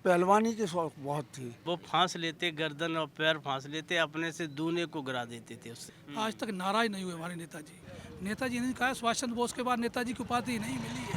पहलवानी के शौक बहुत थी। वो फांस लेते, गर्दन और पैर फांस लेते, अपने से दूने को गिरा देते थे उससे। आज तक नाराज नहीं हुए हमारे नेताजी। नेताजी ने कहा सुभाष चंद्र बोस के बाद नेताजी की उपाधि नहीं मिली है।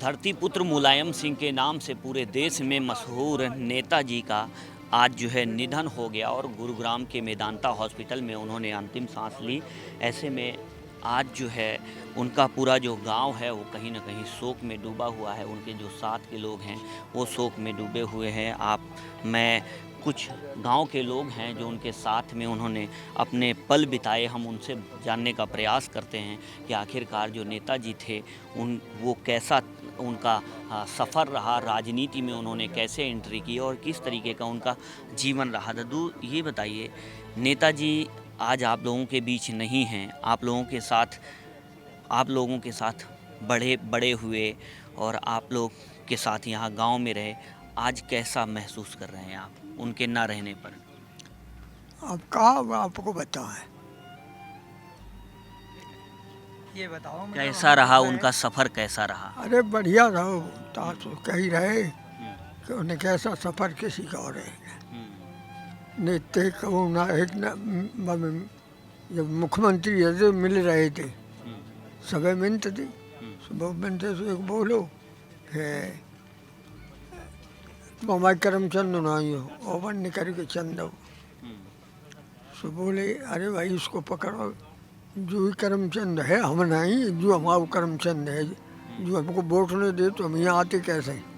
धरती पुत्र मुलायम सिंह के नाम से पूरे देश में मशहूर नेताजी का आज जो है निधन हो गया और गुरुग्राम के मेदांता हॉस्पिटल में उन्होंने अंतिम सांस ली। ऐसे में आज जो है उनका पूरा जो गांव है वो कहीं ना कहीं शोक में डूबा हुआ है। उनके जो साथ के लोग हैं वो शोक में डूबे हुए हैं। मैं कुछ गांव के लोग हैं जो उनके साथ में उन्होंने अपने पल बिताए, हम उनसे जानने का प्रयास करते हैं कि आखिरकार जो नेताजी थे वो कैसा उनका सफ़र रहा, राजनीति में उन्होंने कैसे एंट्री की और किस तरीके का उनका जीवन रहा। दादू ये बताइए, नेताजी आज आप लोगों के बीच नहीं हैं, आप लोगों के साथ बड़े हुए और आप लोग के साथ यहाँ गांव में रहे, आज कैसा महसूस कर रहे हैं आप उनके ना रहने पर? अब कहाँ आपको बताएं, ये बताओ कैसा रहा उनका सफ़र, कैसा रहा? अरे बढ़िया रहो, तो कही रहे कि उन्हें कैसा सफ़र किसी का और नेते को ना एक ना जब मुख्यमंत्री ऐसे मिल रहे थे सबे मिनट थी, सुबह मिनट से एक बोलो कि ममाई करमचंद नहीं हो ओवन निकल के चंद हो। सो बोले अरे भाई इसको पकड़ो, जो ही करमचंद है हम नहीं, जो हमारा करमचंद है, जो हमको वोट नहीं दे तो हम यहाँ आते कैसे?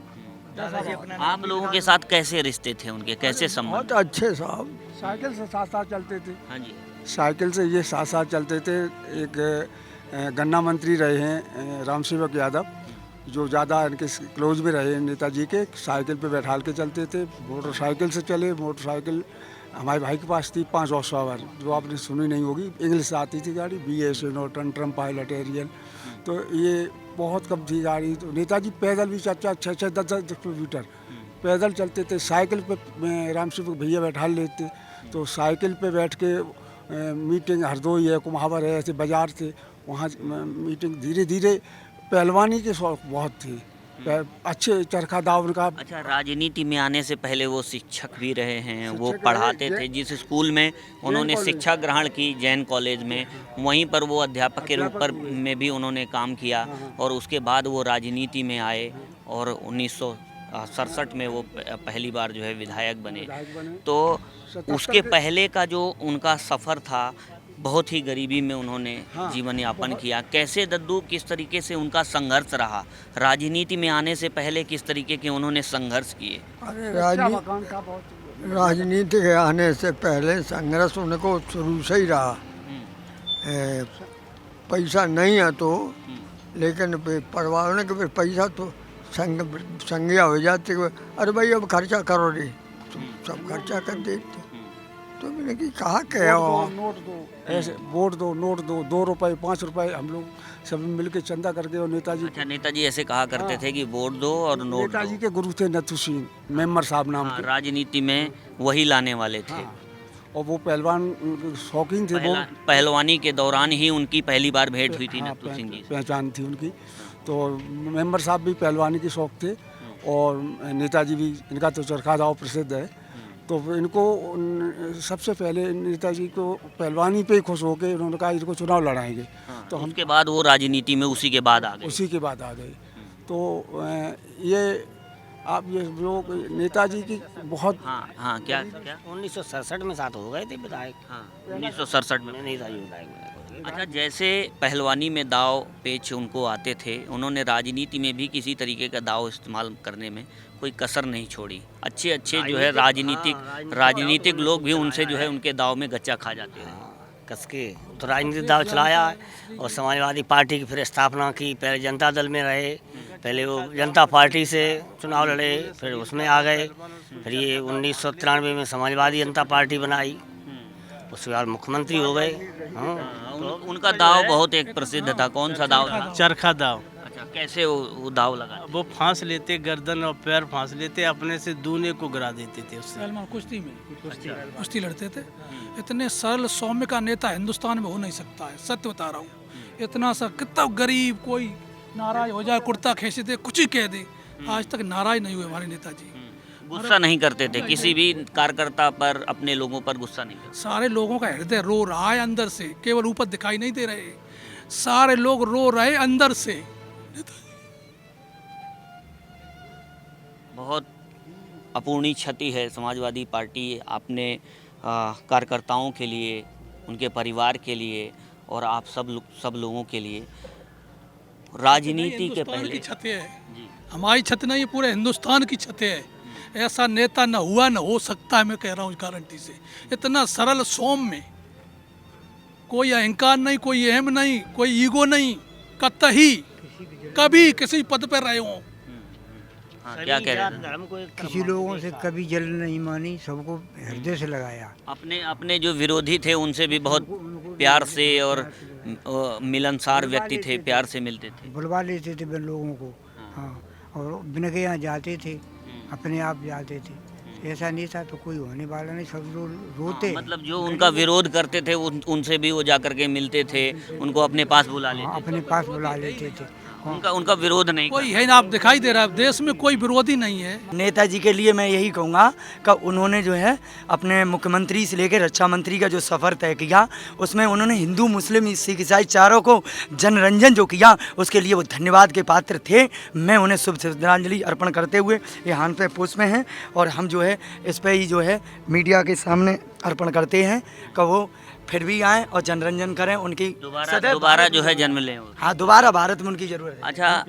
आप लोगों के साथ कैसे रिश्ते थे उनके, कैसे संबंध? बहुत अच्छे साहब, साइकिल से साथ साथ चलते थे। हाँ जी, साइकिल से ये साथ साथ चलते थे। एक गन्ना मंत्री रहे हैं राम सेवक यादव, जो ज़्यादा इनके क्लोज में रहे नेताजी के, साइकिल पे बैठाल के चलते थे। मोटरसाइकिल से चले, मोटरसाइकिल हमारे भाई के पास थी 5 हॉर्स पावर, जो आपने सुनी नहीं होगी, इंग्लिश से आती थी गाड़ी, BS Norton, Triumph pilot, Ariel. तो ये बहुत कम थी गाड़ी। तो नेताजी पैदल भी 6-6, 10-10 किलोमीटर पैदल चलते थे। साइकिल पे राम सेवक भैया बैठा लेते, तो साइकिल पे बैठ के मीटिंग हरदोई है, कुम्हावर है, ऐसे बाजार थे, वहाँ मीटिंग धीरे धीरे। पहलवानी के शौक बहुत थी, अच्छे चरखा दाव उनका। अच्छा, राजनीति में आने से पहले वो शिक्षक भी रहे हैं, वो पढ़ाते थे। जिस स्कूल में उन्होंने शिक्षा ग्रहण की, जैन कॉलेज में, वहीं पर वो अध्यापक के रूप में भी उन्होंने काम किया और उसके बाद वो राजनीति में आए और 1967 में वो पहली बार जो है विधायक बने। तो उसके पहले का जो उनका सफ़र था, बहुत ही गरीबी में उन्होंने जीवन यापन किया। कैसे दद्दू, किस तरीके से उनका संघर्ष रहा राजनीति में आने से पहले, किस तरीके के उन्होंने संघर्ष किए? अरे राजनीति के आने से पहले संघर्ष उनको शुरू से ही रहा। पैसा नहीं है तो, लेकिन परिवार ने कि पैसा तो संज्ञा हो जाती, अरे भाई अब खर्चा करो रे, सब खर्चा कर देते। तो मैंने कि कहा क्या नोट दो, ऐसे वोट दो, नोट दो, 2 रुपए 5 रुपए, हम लोग सब मिलके चंदा करके। और नेताजी, अच्छा, नेताजी ऐसे कहा करते थे कि वोट दो और नोट दो। नेताजी के गुरु थे नथु सिंह मेम्बर साहब नाम के, राजनीति में वही लाने वाले थे। और वो पहलवान शौकीन थे। वो पहलवानी के दौरान ही उनकी पहली बार भेंट हुई थी नथु सिंह जी से। पहचान थी उनकी। तो मेंबर साहब भी पहलवानी के शौक थे और नेताजी भी, इनका तो चरखा दाव प्रसिद्ध है। तो इनको सबसे पहले नेताजी को पहलवानी पे ही खुश होके उन्होंने कहा इनको चुनाव लड़ाएंगे। तो हम उसके बाद वो राजनीति में उसी के बाद आ गए। उसी के बाद आ गए। तो ये आप ये जो नेताजी की बहुत हाँ क्या 1967 में साथ हो गए थे विधायक। 1967 में नेताजी विधायक। अच्छा, जैसे पहलवानी में दाव पेच उनको आते थे, उन्होंने राजनीति में भी किसी तरीके का दाव इस्तेमाल करने में कोई कसर नहीं छोड़ी। अच्छे जो है राजनीतिक लोग भी उनसे जो है उनके दाव में गच्चा खा जाते हैं। कसके तो राजनीतिक दाव चलाया और समाजवादी पार्टी की फिर स्थापना की। पहले जनता दल में रहे, पहले वो जनता पार्टी से चुनाव लड़े, फिर उसमें आ गए। फिर ये 1993 में समाजवादी जनता पार्टी बनाई, उसके बाद मुख्यमंत्री हो गए। उनका दाव बहुत एक प्रसिद्ध था। कौन सा दाव था? चरखा दाव। अच्छा, कैसे वो दाव लगा? वो फांस लेते, गर्दन और पैर फांस लेते, अपने से दूने को गिरा देते थे उससे। सलमान कुश्ती में कुश्ती लड़ते थे। इतने सरल सौम्य का नेता हिंदुस्तान में हो नहीं सकता है, सत्य बता रहा हूँ। इतना सा कितना गरीब कोई नाराज हो जाए, कुर्ता खींच दे, कुछ ही कह दे, आज तक नाराज नहीं हुए हमारे नेताजी। गुस्सा नहीं करते थे किसी भी कार्यकर्ता पर, अपने लोगों पर गुस्सा नहीं करते? सारे लोगों का हृदय रो रहा है अंदर से, केवल ऊपर दिखाई नहीं दे रहे। सारे लोग रो रहे अंदर से। बहुत अपूर्णीय क्षति है समाजवादी पार्टी अपने कार्यकर्ताओं के लिए, उनके परिवार के लिए और आप सब लोगों के लिए। राजनीति के हिंदुस्तान पहले की छत है, हमारी छत नहीं, पूरे हिंदुस्तान की छत है। ऐसा नेता न हुआ न हो सकता है, मैं कह रहा हूँ गारंटी से। इतना सरल सौम्य, कोई अहंकार नहीं, कोई अहम नहीं, कोई ईगो नहीं, कतई कभी किसी पद पर रहे हों। हाँ, क्या कह रहे थे? किसी लोगों से कभी जल नहीं मानी, सबको हृदय से लगाया। अपने जो विरोधी थे उनसे भी बहुत प्यार से और मिलनसार व्यक्ति थे, प्यार से मिलते थे, बुलवा लेते थे लोगों को। हाँ, और बिना के यहाँ जाते थे, अपने आप जाते थे। ऐसा नहीं था तो कोई होने वाला नहीं, सब लोग रोते। मतलब जो उनका विरोध करते थे उनसे भी वो जाकर के मिलते थे, उनको अपने पास बुला लेते थे। अपने पास बुला लेते थे। उनका विरोध नहीं कोई है ना, आप दिखाई दे रहा है देश में कोई विरोधी नहीं है। नेताजी के लिए मैं यही कहूँगा कि उन्होंने जो है अपने मुख्यमंत्री से लेकर रक्षा मंत्री का जो सफ़र तय किया, उसमें उन्होंने हिंदू मुस्लिम सिख ईसाई चारों को जनरंजन जो किया, उसके लिए वो धन्यवाद के पात्र थे। मैं उन्हें शुभ श्रद्धांजलि अर्पण करते हुए ये हाथ पे पुष्प में हैं और हम जो है इस पर ही जो है मीडिया के सामने अर्पण करते हैं कि वो फिर भी आएँ और जनरंजन करें, उनकी दोबारा जो है जन्म लें। हाँ, दोबारा भारत में उनकी ज़रूरत है। अच्छा,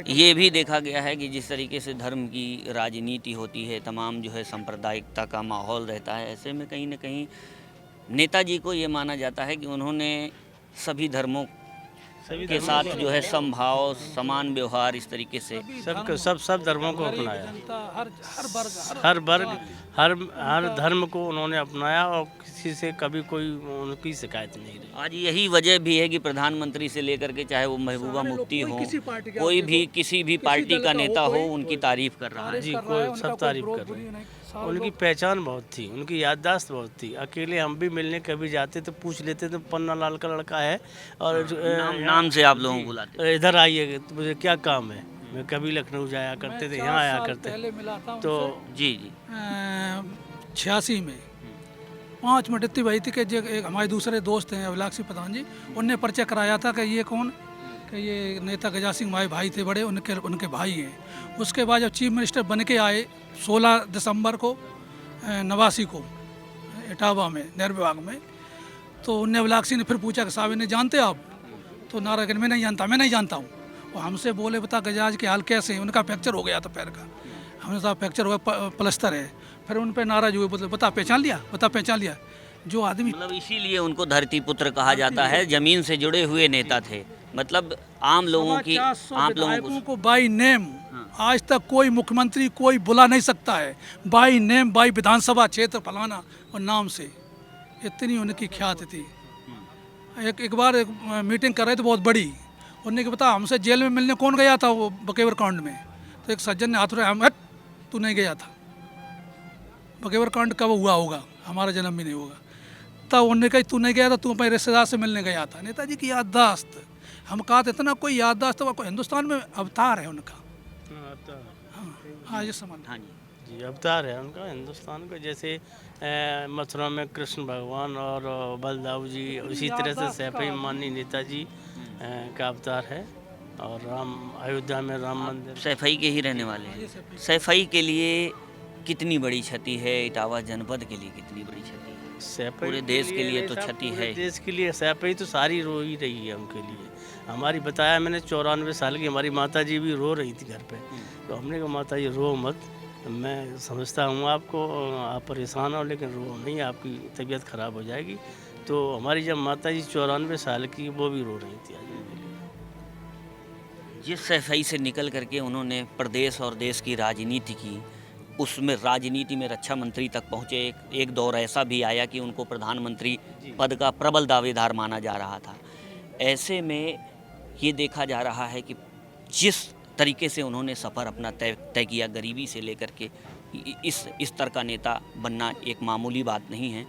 ये भी देखा गया है कि जिस तरीके से धर्म की राजनीति होती है, तमाम जो है सांप्रदायिकता का माहौल रहता है, ऐसे में कहीं न कहीं नेताजी को ये माना जाता है कि उन्होंने सभी धर्मों के साथ जो है समभाव, समान व्यवहार, इस तरीके से सब धर्मों को अपनाया। हर वर्ग हर धर्म को उन्होंने अपनाया और किसी से कभी कोई उनकी शिकायत नहीं रही। आज यही वजह भी है कि प्रधानमंत्री से लेकर के चाहे वो महबूबा मुफ्ती हो, कोई भी किसी भी पार्टी का नेता हो, उनकी तारीफ कर रहा है। जी, कोई सब तारीफ कर रहे हैं। उनकी पहचान बहुत थी, उनकी याददाश्त बहुत थी। अकेले हम भी मिलने कभी जाते तो पूछ लेते थे, पन्ना लाल का लड़का है और नाम से आप लोगों को बुलाते, इधर आइए, तो मुझे क्या काम है। मैं कभी लखनऊ जाया करते थे, यहाँ आया करते। तो जी 86 में 5 मिनट इतनी भाई थी कि एक हमारे दूसरे दोस्त हैं अभिलाषी प्रधान जी, उनने पर्चा कराया था कि ये कौन, कि ये नेता गजा सिंह हमारे भाई थे बड़े, उनके भाई हैं। उसके बाद जब चीफ मिनिस्टर बन के आए 16 दिसंबर को 89 को इटावा में नेहरू विभाग में, तो उनने अभिलाषी ने फिर पूछा कि साहब इन्हें जानते आप? तो नारा मैं नहीं जानता, मैं नहीं जानता हूँ। वो हमसे बोले बता गजाज के हाल कैसे हैं? उनका फ्रैक्चर हो गया था पैर का। हमने कहा फ्रैक्चर हुआ, प्लस्तर है। फिर उन पर नाराज हुए, बोले बता पहचान लिया, बता पहचान लिया। जो आदमी, मतलब इसीलिए उनको धरती पुत्र कहा जाता है, जमीन से जुड़े हुए नेता थे। मतलब आम लोगों को बाई नेम आज तक कोई मुख्यमंत्री कोई बुला नहीं सकता है, बाई नेम, बाई विधानसभा क्षेत्र फलाना और नाम से, इतनी उनकी ख्याति थी। एक बार एक मीटिंग कर रहे थे बहुत बड़ी, उन्होंने बता हमसे जेल में मिलने कौन गया था वो बकेवर कांड में? तो एक सज्जन ने हाथ उठाया, हम हट, तू नहीं गया था, बकेवर कांड कब हुआ होगा, हमारा जन्म भी नहीं होगा। तब उन्होंने कहा तू नहीं गया था, तू अपने रिश्तेदार से मिलने गया था। नेताजी की याददाश्त, हम कहा था इतना कोई याददाश्त, कोई हिंदुस्तान में अवतार है उनका। हाँ ये समझ, हाँ जी, जी अवतार है उनका हिंदुस्तान का। जैसे मथुरा में कृष्ण भगवान और बलदाऊ जी, उसी तरह से सैफई माननीय नेताजी का अवतार है। और अयोध्या में राम मंदिर सैफई के ही रहने वाले हैं। सैफई के लिए कितनी बड़ी क्षति है, इटावा जनपद के लिए कितनी बड़ी क्षति है? पूरे देश के लिए तो क्षति है। देश के लिए सैफई तो सारी रो ही रही है उनके लिए। हमारी बताया मैंने 94 साल की हमारी माता जी भी रो रही थी घर पे, तो हमने कहा माता जी रो मत, मैं समझता हूँ आपको, आप परेशान हो, लेकिन रो नहीं, आपकी तबीयत ख़राब हो जाएगी। तो हमारी जब माता जी 94 साल की, वो भी रो रही थी आज उनके लिए। जिस सैफई से निकल करके उन्होंने प्रदेश और देश की राजनीति की, उसमें राजनीति में रक्षा मंत्री तक पहुँचे। एक दौर ऐसा भी आया कि उनको प्रधानमंत्री पद का प्रबल दावेदार माना जा रहा था। ऐसे में ये देखा जा रहा है कि जिस तरीके से उन्होंने सफ़र अपना तय किया, गरीबी से लेकर के इस स्तर का नेता बनना एक मामूली बात नहीं है।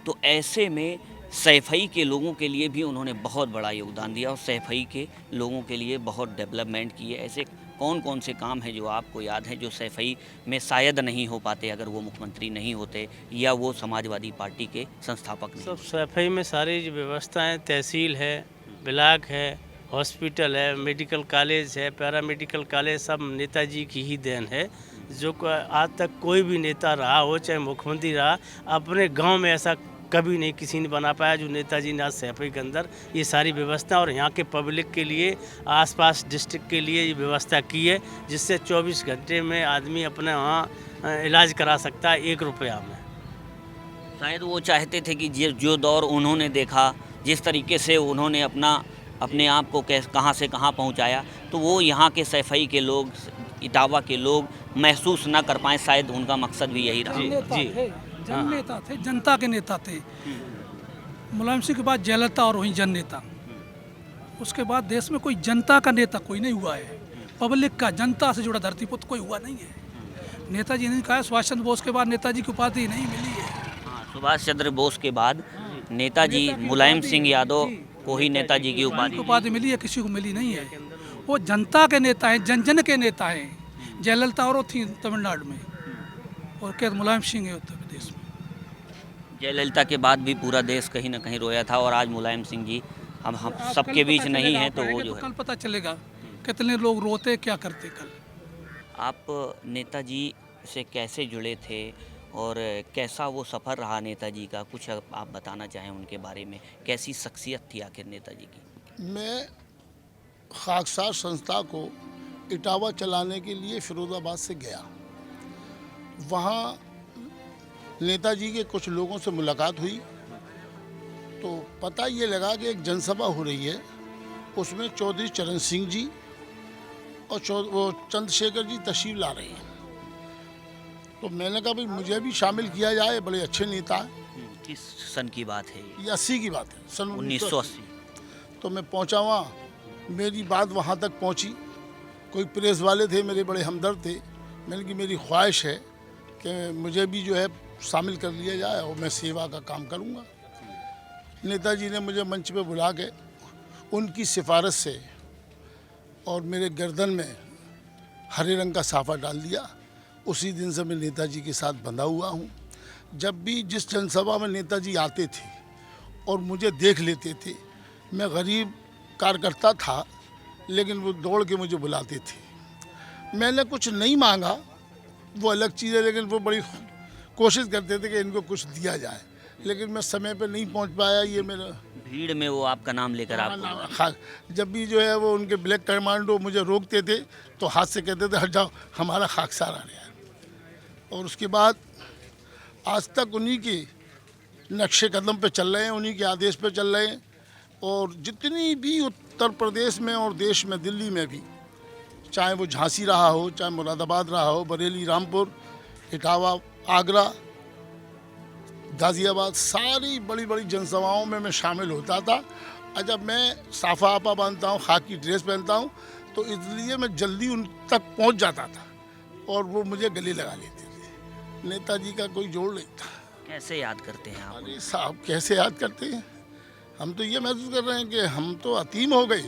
तो ऐसे में सैफई के लोगों के लिए भी उन्होंने बहुत बड़ा योगदान दिया और सैफई के लोगों के लिए बहुत डेवलपमेंट किए। ऐसे कौन कौन से काम हैं जो आपको याद है जो सैफई में शायद नहीं हो पाते अगर वो मुख्यमंत्री नहीं होते या वो समाजवादी पार्टी के संस्थापक नहीं? सब सफाई में सारी जो व्यवस्थाएं, तहसील है, ब्लॉक है, हॉस्पिटल है, मेडिकल कॉलेज है, पैरामेडिकल कॉलेज, सब नेताजी की ही देन है। जो आज तक कोई भी नेता रहा हो, चाहे मुख्यमंत्री रहा, अपने गांव में ऐसा कभी नहीं किसी ने बना पाया जो नेताजी ने आज सैफई के अंदर ये सारी व्यवस्था और यहाँ के पब्लिक के लिए, आसपास डिस्ट्रिक्ट के लिए ये व्यवस्था की है, जिससे 24 घंटे में आदमी अपने वहाँ इलाज करा सकता है 1 रुपया में। शायद वो चाहते थे कि जो दौर उन्होंने देखा, जिस तरीके से उन्होंने अपने आप को कहाँ से कहाँ पहुँचाया, तो वो यहाँ के सैफई के लोग, इटावा के लोग महसूस ना कर पाए। शायद उनका मकसद भी यही रहा। जी जननेता थे, जनता के नेता थे। मुलायम सिंह के बाद जयललिता और वहीं जन नेता। उसके बाद देश में कोई जनता का नेता कोई नहीं हुआ है। पब्लिक का, जनता से जुड़ा धरतीपुत्र कोई हुआ नहीं है। नेताजी ने कहा, सुभाष चंद्र बोस के बाद नेताजी की उपाधि नहीं मिली है। सुभाष चंद्र बोस के बाद नेताजी मुलायम सिंह यादव को ही नेताजी की उपाधि मिली है, किसी को मिली नहीं है। वो जनता के नेता हैं, जन जन के नेता हैं। जयललिता और थी तमिलनाडु में और क्या मुलायम सिंह है उत्तर प्रदेश में। जयललिता के बाद भी पूरा देश कहीं ना कहीं रोया था और आज मुलायम सिंह जी हम सबके बीच नहीं है, तो वो जो है कल पता चलेगा कितने लोग रोते, क्या करते। कल आप नेताजी से कैसे जुड़े थे और कैसा वो सफ़र रहा नेताजी का, कुछ आप बताना चाहें उनके बारे में? कैसी शख्सियत थी आखिर नेताजी की? मैं खाकसार संस्था को इटावा चलाने के लिए फिरोज़ाबाद से गया। वहाँ नेताजी के कुछ लोगों से मुलाकात हुई तो पता ये लगा कि एक जनसभा हो रही है, उसमें चौधरी चरण सिंह जी और वो चंद्रशेखर जी तशरीफ ला रहे हैं। तो मैंने कहा भाई मुझे भी शामिल किया जाए, बड़े अच्छे नेता हैं। किस सन की बात है? ये 80 की बात है, सन 1980। तो मैं पहुंचा वहाँ, मेरी बात वहाँ तक पहुँची। कोई प्रेस वाले थे, मेरे बड़े हमदर्द थे। मैंने कि मेरी ख्वाहिश है कि मुझे भी जो है शामिल कर लिया जाए और मैं सेवा का काम करूँगा। नेताजी ने मुझे मंच पे बुला के उनकी सिफारिश से और मेरे गर्दन में हरे रंग का साफा डाल दिया। उसी दिन से मैं नेताजी के साथ बंधा हुआ हूँ। जब भी जिस जनसभा में नेताजी आते थे और मुझे देख लेते थे, मैं गरीब कार्यकर्ता था लेकिन वो दौड़ के मुझे बुलाते थे। मैंने कुछ नहीं मांगा, वो अलग चीज़ है, लेकिन वो बड़ी कोशिश करते थे कि इनको कुछ दिया जाए, लेकिन मैं समय पे नहीं पहुंच पाया। ये मेरा भीड़ में वो आपका नाम लेकर आपको जब भी जो है वो उनके ब्लैक कमांडो मुझे रोकते थे तो हाथ से कहते थे हट जाओ, हमारा खाकसार आ गया। और उसके बाद आज तक उन्हीं के नक्शे कदम पे चल रहे हैं, उन्हीं के आदेश पे चल रहे हैं। और जितनी भी उत्तर प्रदेश में और देश में, दिल्ली में भी, चाहे वो झांसी रहा हो, चाहे मुरादाबाद रहा हो, बरेली, रामपुर, इटावा, आगरा, गाज़ियाबाद, सारी बड़ी बड़ी जनसभाओं में मैं शामिल होता था। और जब मैं साफा आपा बांधता हूँ, खाकी ड्रेस पहनता हूँ, तो इसलिए मैं जल्दी उन तक पहुँच जाता था और वो मुझे गले लगा लेते थे। नेताजी का कोई जोड़ नहीं था। कैसे याद करते हैं आप? अरे साहब, कैसे याद करते हैं? हम तो ये महसूस कर रहे हैं कि हम तो अतीम हो गए,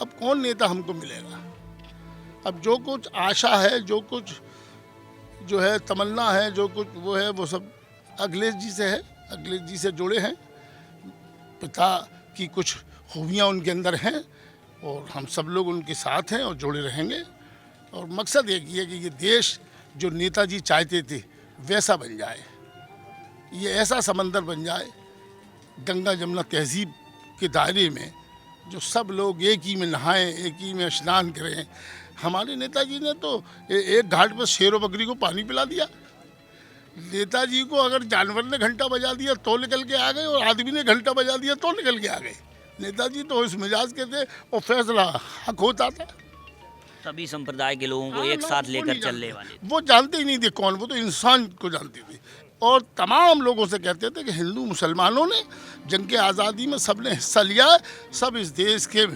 अब कौन नेता हमको मिलेगा। अब जो कुछ आशा है, जो कुछ जो है तमन्ना है, जो कुछ वो है, वो सब अखिलेश जी से है। अखिलेश जी से जुड़े हैं, पिता की कुछ खूबियाँ उनके अंदर हैं और हम सब लोग उनके साथ हैं और जुड़े रहेंगे। और मकसद एक ही है कि ये देश जो नेताजी चाहते थे वैसा बन जाए, ये ऐसा समंदर बन जाए गंगा जमुना तहजीब के दायरे में, जो सब लोग एक ही में नहाएं, एक ही में स्नान करें। हमारे नेताजी ने तो एक घाट पर शेर और बकरी को पानी पिला दिया। नेताजी को अगर जानवर ने घंटा बजा दिया तो निकल के आ गए और आदमी ने घंटा बजा दिया तो निकल के आ गए। नेताजी तो इस मिजाज के थे और फैसला हक होता था। सभी संप्रदाय के लोगों को एक साथ लेकर चलने वाले, वो जानते ही नहीं थे कौन, वो तो इंसान को जानते थे। और तमाम लोगों से कहते थे कि हिंदू मुसलमानों ने जंग के आज़ादी में सब ने हिस्सा लिया है, सब इस देश के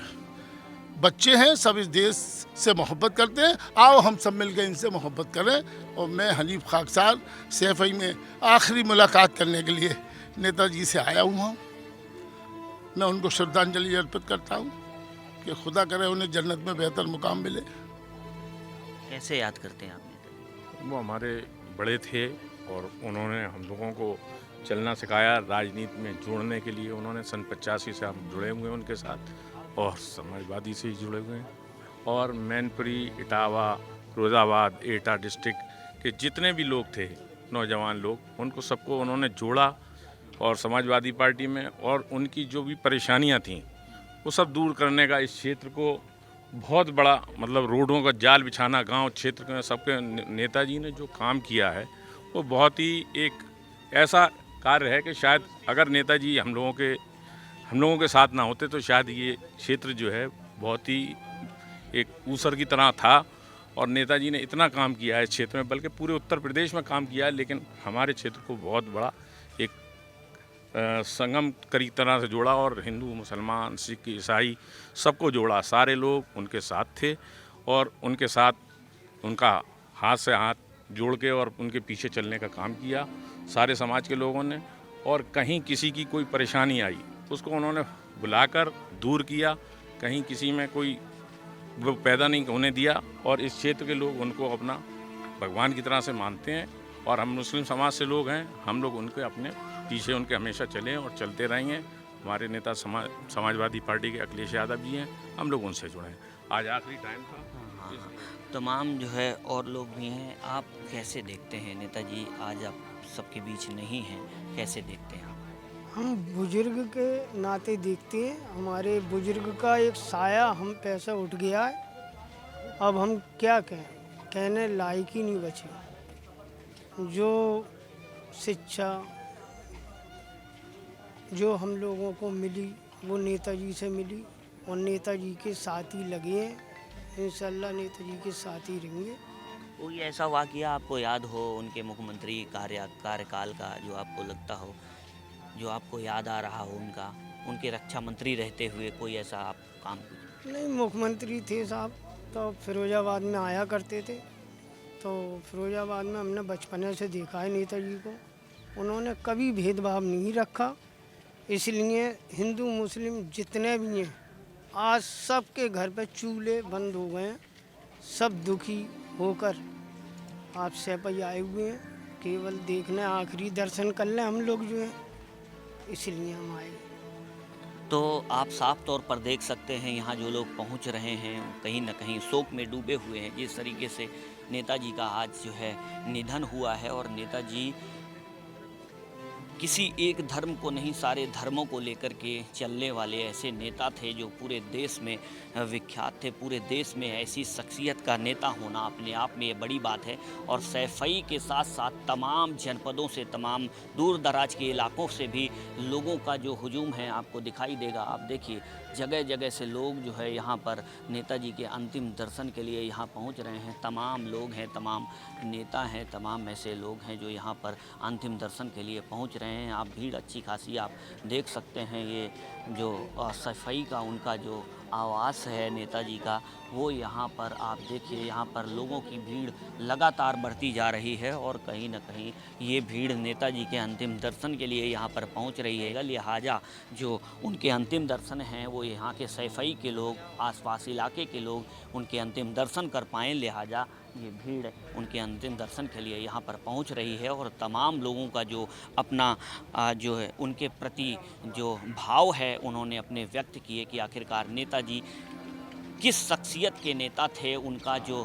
बच्चे हैं, सब इस देश से मोहब्बत करते हैं। आओ हम सब मिलकर इनसे मोहब्बत करें। और मैं हनीफ खाकसार सैफई में आखिरी मुलाकात करने के लिए नेताजी से आया हुआ हूँ। मैं उनको श्रद्धांजलि अर्पित करता हूँ कि खुदा करे उन्हें जन्नत में बेहतर मुकाम मिले। कैसे याद करते हैं आप नेताजी? वो हमारे बड़े थे और उन्होंने हम लोगों को चलना सिखाया। राजनीति में जुड़ने के लिए उन्होंने सन 85 से हम जुड़े हुए हैं उनके साथ और समाजवादी से ही जुड़े हुए हैं। और मैनपुरी, इटावा, फिरोजाबाद, एटा डिस्ट्रिक्ट के जितने भी लोग थे, नौजवान लोग, उनको सबको उन्होंने जोड़ा और समाजवादी पार्टी में। और उनकी जो भी परेशानियां थीं वो सब दूर करने का इस क्षेत्र को बहुत बड़ा मतलब रोडों का जाल बिछाना, गांव क्षेत्र के सबके नेताजी ने जो काम किया है वो बहुत ही एक ऐसा कार्य है कि शायद अगर नेताजी हम लोगों के साथ ना होते तो शायद ये क्षेत्र जो है बहुत ही एक ऊसर की तरह था। और नेताजी ने इतना काम किया है इस क्षेत्र में, बल्कि पूरे उत्तर प्रदेश में काम किया है, लेकिन हमारे क्षेत्र को बहुत बड़ा एक संगम करी तरह से जोड़ा और हिंदू, मुसलमान, सिख, ईसाई सबको जोड़ा। सारे लोग उनके साथ थे और उनके साथ उनका हाथ से हाथ जोड़ के और उनके पीछे चलने का काम किया सारे समाज के लोगों ने। और कहीं किसी की कोई परेशानी आई उसको उन्होंने बुलाकर दूर किया, कहीं किसी में कोई वो पैदा नहीं होने दिया। और इस क्षेत्र के लोग उनको अपना भगवान की तरह से मानते हैं और हम मुस्लिम समाज से लोग हैं, हम लोग उनके अपने पीछे उनके हमेशा चले और चलते रहेंगे। हमारे नेता समाजवादी पार्टी के अखिलेश यादव जी हैं, हम लोग उनसे जुड़े हैं। आज आखिरी टाइम था। तमाम जो है और लोग भी हैं। आप कैसे देखते हैं नेताजी आज आप सबके बीच नहीं हैं, कैसे देखते हैं आप? हम बुजुर्ग के नाते देखते हैं, हमारे बुजुर्ग का एक साया हम पैसा उठ गया है। अब हम क्या कहें, कहने लायक ही नहीं बचे। जो शिक्षा जो हम लोगों को मिली वो नेताजी से मिली और नेताजी के साथ ही लगे हैं। इंशाल्लाह नेताजी के साथ ही रहेंगे। कोई ऐसा वाक़या आपको याद हो उनके मुख्यमंत्री कार्यकाल का जो आपको लगता हो, जो आपको याद आ रहा हो उनके रक्षा मंत्री रहते हुए कोई ऐसा आप काम? नहीं, मुख्यमंत्री थे साहब तो फिरोजाबाद में आया करते थे। तो फिरोजाबाद में हमने बचपने से देखा है नेताजी को, उन्होंने कभी भेदभाव नहीं रखा। इसलिए हिंदू मुस्लिम जितने भी हैं आज सबके घर पे चूल्हे बंद हो गए हैं। सब दुखी होकर आप सैफई आए हुए हैं, केवल देखने आखिरी दर्शन कर लें हम लोग जो हैं, इसलिए हम आए। तो आप साफ तौर पर देख सकते हैं यहाँ जो लोग पहुँच रहे हैं कहीं ना कहीं शोक में डूबे हुए हैं। जिस तरीके से नेताजी का आज जो है निधन हुआ है और नेताजी किसी एक धर्म को नहीं सारे धर्मों को लेकर के चलने वाले ऐसे नेता थे जो पूरे देश में विख्यात थे। पूरे देश में ऐसी शख्सियत का नेता होना अपने आप में ये बड़ी बात है। और सैफई के साथ साथ तमाम जनपदों से, तमाम दूर दराज के इलाकों से भी लोगों का जो हुजूम है आपको दिखाई देगा। आप देखिए जगह जगह से लोग जो है यहाँ पर नेताजी के अंतिम दर्शन के लिए यहाँ पहुँच रहे हैं। तमाम लोग हैं, तमाम नेता हैं, तमाम ऐसे लोग हैं जो यहाँ पर अंतिम दर्शन के लिए पहुँच रहे हैं। आप भीड़ अच्छी खासी आप देख सकते हैं। ये जो सफाई का उनका जो आवास है नेताजी का, वो यहाँ पर आप देखिए, यहाँ पर लोगों की भीड़ लगातार बढ़ती जा रही है और कहीं ना कहीं ये भीड़ नेताजी के अंतिम दर्शन के लिए यहाँ पर पहुँच रही है। लिहाजा जो उनके अंतिम दर्शन हैं वो यहाँ के सैफई के लोग, आसपास इलाके के लोग उनके अंतिम दर्शन कर पाएँ, लिहाजा ये भीड़ उनके अंतिम दर्शन के लिए यहाँ पर पहुँच रही है। और तमाम लोगों का जो अपना जो है उनके प्रति जो भाव है उन्होंने अपने व्यक्त किए कि आखिरकार नेताजी किस शख्सियत के नेता थे। उनका जो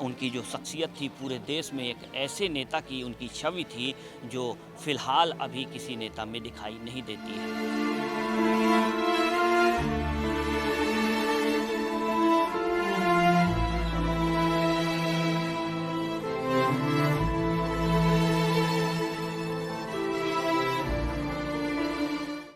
उनकी जो शख्सियत थी पूरे देश में एक ऐसे नेता की उनकी छवि थी जो फ़िलहाल अभी किसी नेता में दिखाई नहीं देती है।